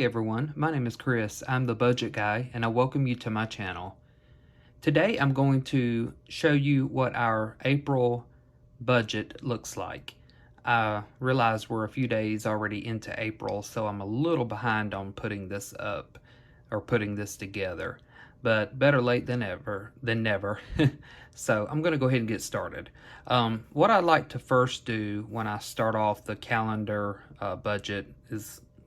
Hey everyone, my name is Chris. I'm the budget guy and I welcome you to my channel. Today I'm going to show you what our April budget looks like. I realize we're a few days already into April, so I'm a little behind on putting this up or putting this together, but better late than never. So I'm going to go ahead and get started. What I like to first do when I start off the calendar budget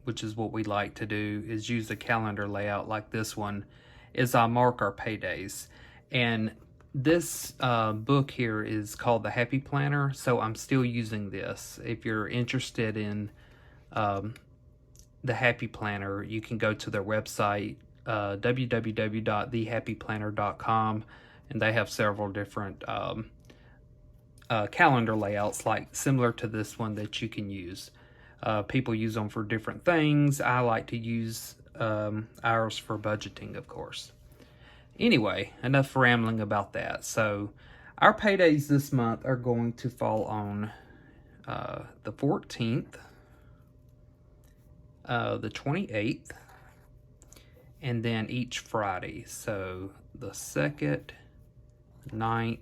which is what we like to do, is use a calendar layout like this one, is I mark our paydays. And this book here is called the Happy Planner, so I'm still using this. If you're interested in the Happy Planner, you can go to their website, www.thehappyplanner.com, and they have several different calendar layouts similar to this one that you can use. People use them for different things. I like to use ours for budgeting, of course. Anyway, enough rambling about that. So our paydays this month are going to fall on the 14th, the 28th, and then each Friday. So the 2nd, 9th,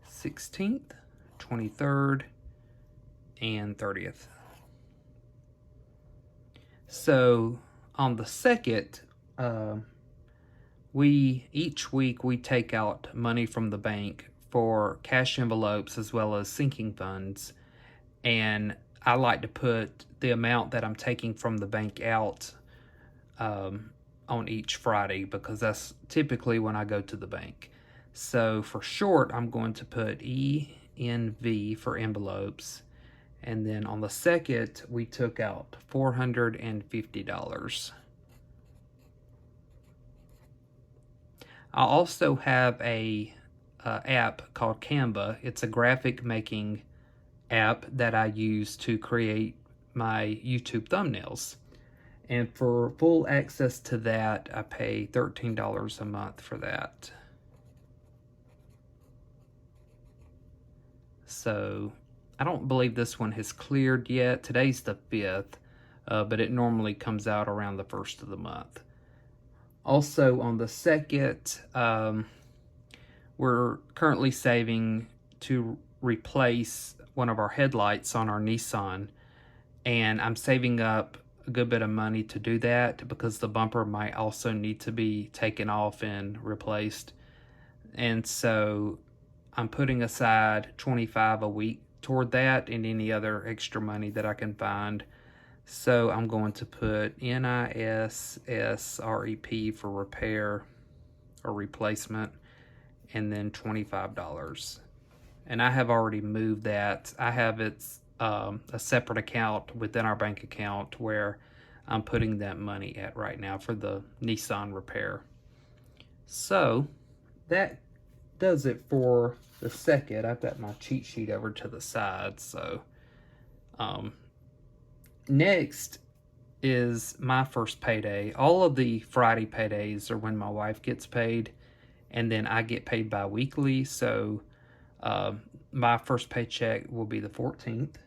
16th, 23rd, and 30th. So on the 2nd, each week we take out money from the bank for cash envelopes as well as sinking funds, and I like to put the amount that I'm taking from the bank out on each Friday, because that's typically when I go to the bank. So for short, I'm going to put ENV for envelopes. And then on the 2nd, we took out $450. I also have a app called Canva. It's a graphic making app that I use to create my YouTube thumbnails. And for full access to that, I pay $13 a month for that. So I don't believe this one has cleared yet. Today's the 5th, but it normally comes out around the 1st of the month. Also on the 2nd, we're currently saving to replace one of our headlights on our Nissan, and I'm saving up a good bit of money to do that because the bumper might also need to be taken off and replaced. And so I'm putting aside $25 a week toward that and any other extra money that I can find. So I'm going to put NISSREP for repair or replacement, and then $25. And I have already moved that. I have a separate account within our bank account where I'm putting that money at right now for the Nissan repair. So that does it for the 2nd. I've got my cheat sheet over to the side. So next is my first payday. All of the Friday paydays are when my wife gets paid, and then I get paid bi-weekly. So my first paycheck will be the 14th.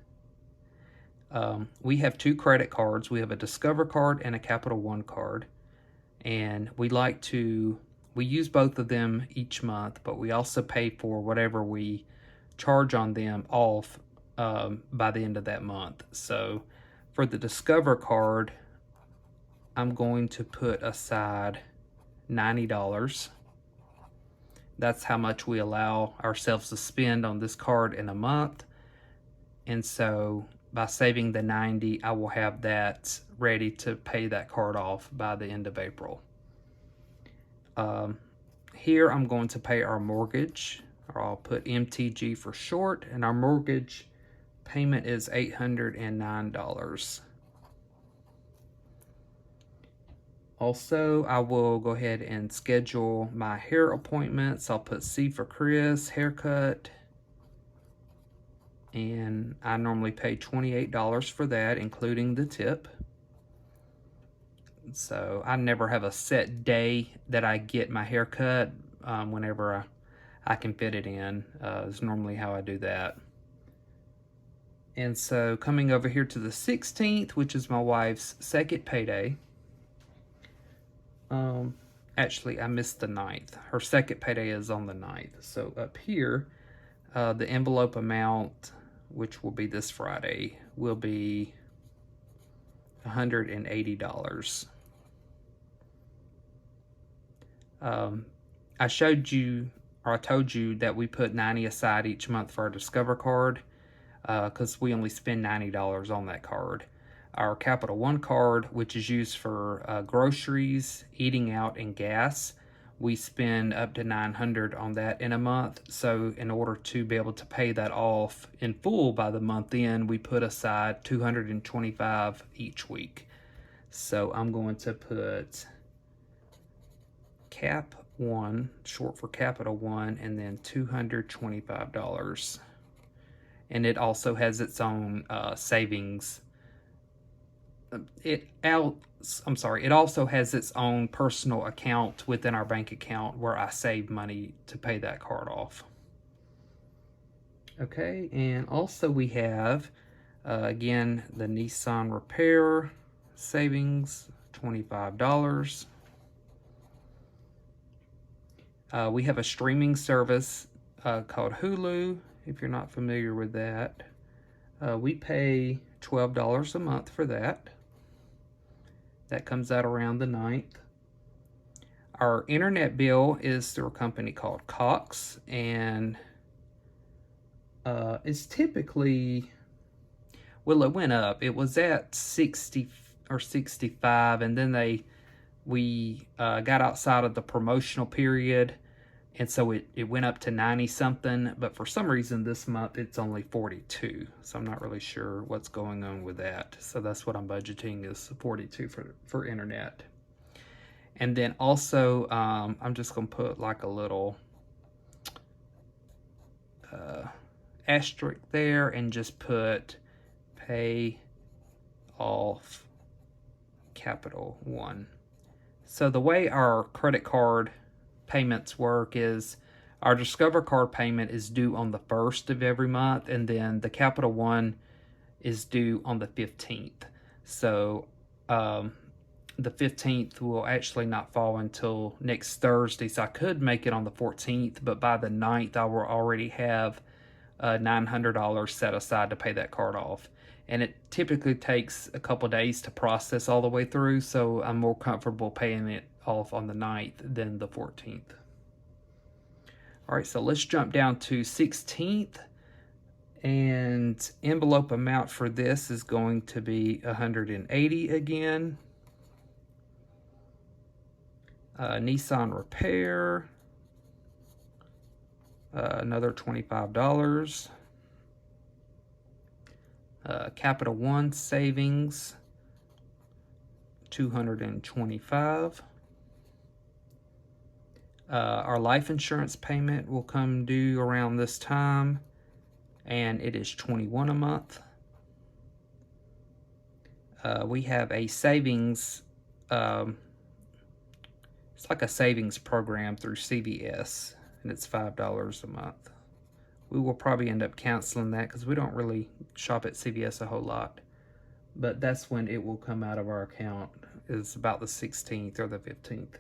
We have 2 credit cards. We have a Discover card and a Capital One card, and we use both of them each month, but we also pay for whatever we charge on them off by the end of that month. So for the Discover card, I'm going to put aside $90. That's how much we allow ourselves to spend on this card in a month. And so by saving the $90, I will have that ready to pay that card off by the end of April. Here I'm going to pay our mortgage, or I'll put MTG for short, and our mortgage payment is $809. Also, I will go ahead and schedule my hair appointments. I'll put C for Chris, haircut, and I normally pay $28 for that, including the tip. So I never have a set day that I get my hair cut. Whenever I can fit it in is normally how I do that. And so coming over here to the 16th, which is my wife's 2nd payday, Actually, I missed the 9th. Her second payday is on the 9th. So up here, the envelope amount, which will be this Friday, will be $180. I showed you, or I told you, that we put $90 aside each month for our Discover card, because we only spend $90 on that card. Our Capital One card, which is used for groceries, eating out, and gas, we spend up to $900 on that in a month. So in order to be able to pay that off in full by the month end, we put aside $225 each week. So I'm going to put Cap One, short for Capital One, and then $225. And it also has its own savings. It also has its own personal account within our bank account where I save money to pay that card off. Okay, and also we have, again, the Nissan repair savings, $25. We have a streaming service called Hulu, if you're not familiar with that. We pay $12 a month for that. That comes out around the 9th. Our internet bill is through a company called Cox, and it's typically, well, it went up. It was at 60 or 65, and then we got outside of the promotional period, and so it went up to 90 something, but for some reason this month it's only 42, so I'm not really sure what's going on with that. So that's what I'm budgeting, is 42 for internet. And then also I'm just gonna put like a little asterisk there and just put pay off Capital One. So the way our credit card payments work is our Discover card payment is due on the 1st of every month, and then the Capital One is due on the 15th. So the 15th will actually not fall until next Thursday, so I could make it on the 14th, but by the 9th I will already have $900 set aside to pay that card off. And it typically takes a couple days to process all the way through, so I'm more comfortable paying it off on the 9th than the 14th. All right, so let's jump down to 16th, and envelope amount for this is going to be $180 again. Nissan repair, another $25. Capital One savings, $225. Our life insurance payment will come due around this time, and it is $21 a month. We have a savings, it's like a savings program through CVS, and it's $5 a month. We will probably end up canceling that because we don't really shop at CVS a whole lot. But that's when it will come out of our account. It's about the 16th or the 15th.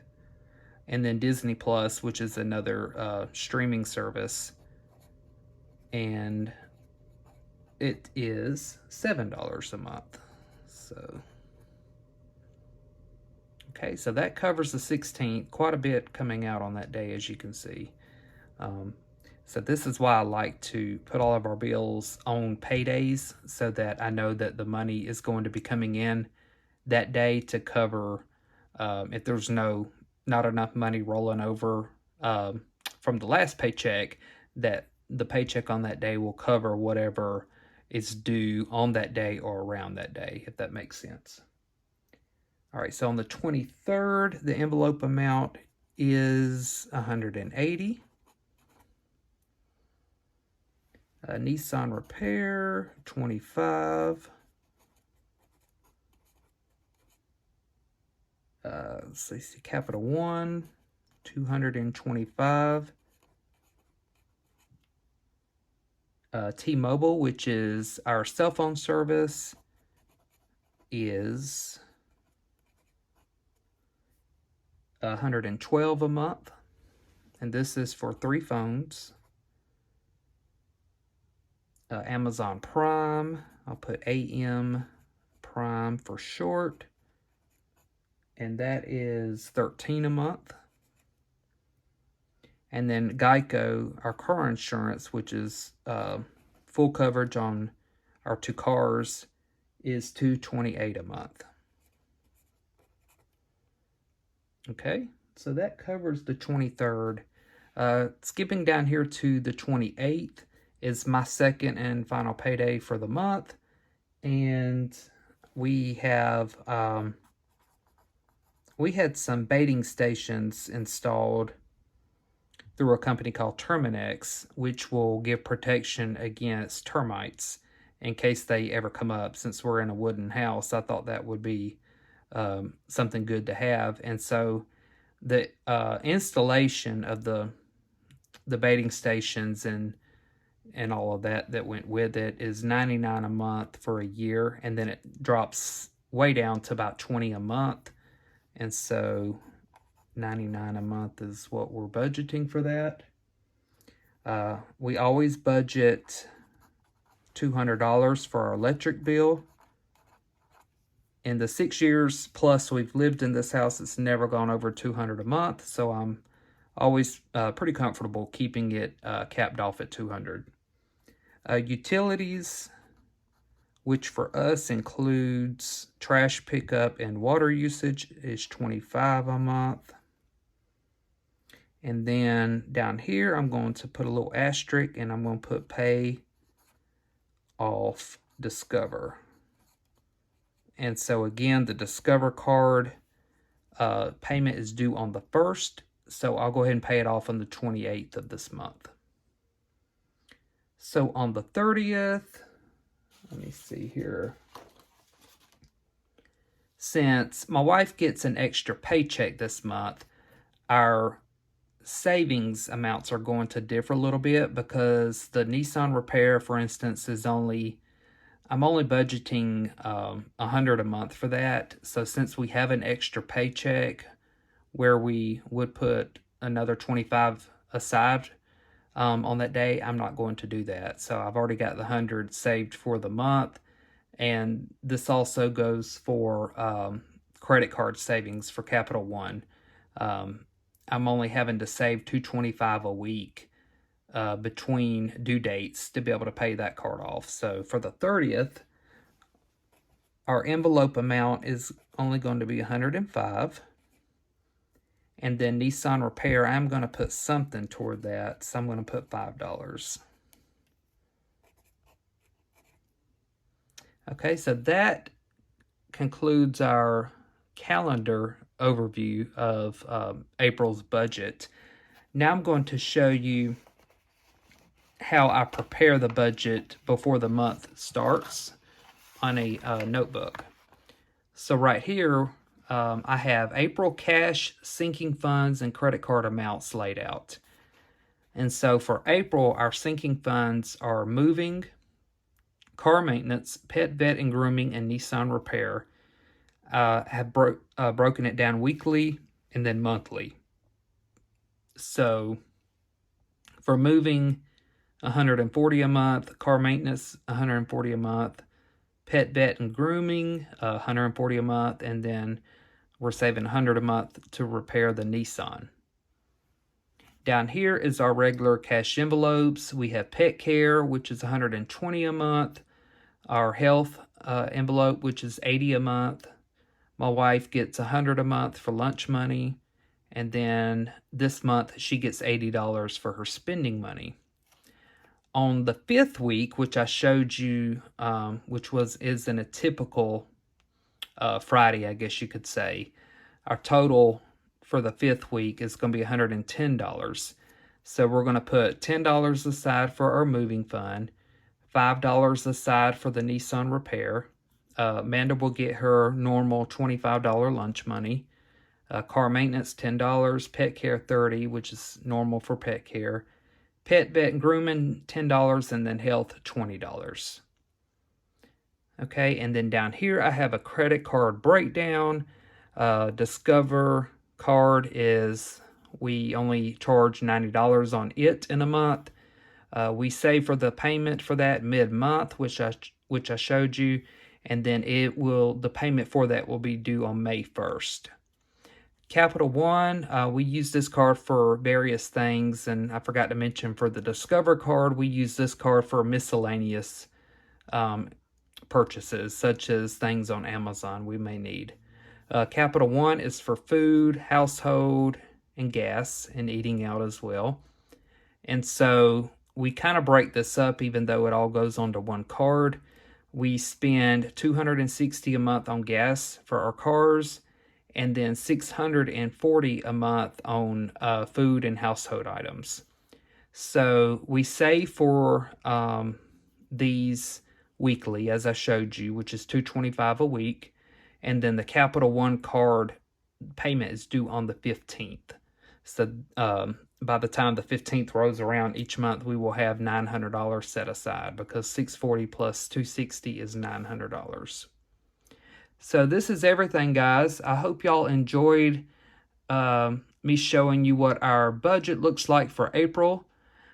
And then Disney Plus, which is another streaming service, and it is $7 a month. So, okay, so that covers the 16th. Quite a bit coming out on that day, as you can see. So this is why I like to put all of our bills on Paydays, so that I know that the money is going to be coming in that day to cover if there's not enough money rolling over from the last paycheck, that the paycheck on that day will cover whatever is due on that day or around that day, if that makes sense. All right, so on the 23rd, the envelope amount is $180. Nissan repair, $25. Let's see, Capital One, $225. T-Mobile, which is our cell phone service, is $112 a month. And this is for 3 phones. Amazon Prime, I'll put AM Prime for short. And that is $13 a month. And then Geico, our car insurance, which is full coverage on our 2 cars, is $228 a month. Okay, so that covers the 23rd. Skipping down here to the 28th is my second and final payday for the month. And we have we had some baiting stations installed through a company called Terminex, which will give protection against termites in case they ever come up. Since we're in a wooden house, I thought that would be something good to have. And so the installation of the baiting stations and all of that went with it is $99 a month for a year, and then it drops way down to about $20 a month. And so $99 a month is what we're budgeting for that. We always budget $200 for our electric bill. In the 6 years plus we've lived in this house, it's never gone over $200 a month, so I'm always pretty comfortable keeping it capped off at $200. Utilities, which for us includes trash pickup and water usage, is $25 a month. And then down here, I'm going to put a little asterisk, and I'm going to put pay off Discover. And so again, the Discover card payment is due on the 1st, so I'll go ahead and pay it off on the 28th of this month. So on the 30th, let me see here. Since my wife gets an extra paycheck this month, our savings amounts are going to differ a little bit, because the Nissan repair, for instance, is I'm only budgeting $100 a month for that. So since we have an extra paycheck where we would put another $25 aside on that day, I'm not going to do that. So I've already got the $100 saved for the month. And this also goes for credit card savings for Capital One. I'm only having to save $225 a week between due dates to be able to pay that card off. So for the 30th, our envelope amount is only going to be $105. And then Nissan repair, I'm going to put something toward that. So I'm going to put $5. Okay, so that concludes our calendar overview of April's budget. Now I'm going to show you how I prepare the budget before the month starts on a notebook. So right here, I have April cash, sinking funds, and credit card amounts laid out. And so for April, our sinking funds are moving, car maintenance, pet vet and grooming, and Nissan repair. Have broken it down weekly and then monthly. So for moving, $140 a month, car maintenance, $140 a month, pet vet and grooming, $140 a month, and then we're saving $100 a month to repair the Nissan. Down here is our regular cash envelopes. We have pet care, which is $120 a month, our health envelope, which is $80 a month. My wife gets $100 a month for lunch money, and then this month she gets $80 for her spending money. On the 5th week, which I showed you, which is in a typical Friday, I guess you could say, our total for the 5th week is going to be $110. So we're going to put $10 aside for our moving fund, $5 aside for the Nissan repair. Amanda will get her normal $25 lunch money. Car maintenance, $10. Pet care, $30, which is normal for pet care. Pet vet and grooming, $10, and then health, $20. Okay, and then down here I have a credit card breakdown. Discover card is we only charge $90 on it in a month. We save for the payment for that mid-month, which I showed you, and then the payment for that will be due on May 1st. Capital One, we use this card for various things, and I forgot to mention for the Discover card, we use this card for miscellaneous purchases, such as things on Amazon we may need. Capital One is for food, household, and gas, and eating out as well. And so we kind of break this up, even though it all goes onto one card. We spend $260 a month on gas for our cars, and then $640 a month on food and household items. So we save for these weekly, as I showed you, which is $225 a week, and then the Capital One card payment is due on the 15th. So by the time the 15th rolls around each month, we will have $900 set aside, because $640 plus $260 is $900. So this is everything, guys. I hope y'all enjoyed me showing you what our budget looks like for April.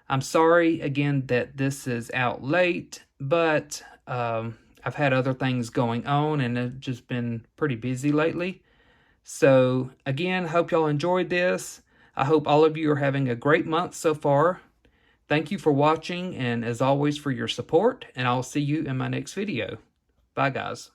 I'm sorry, again, that this is out late, but I've had other things going on, and it's just been pretty busy lately. So, again, hope y'all enjoyed this. I hope all of you are having a great month so far. Thank you for watching, and as always, for your support, and I'll see you in my next video. Bye, guys.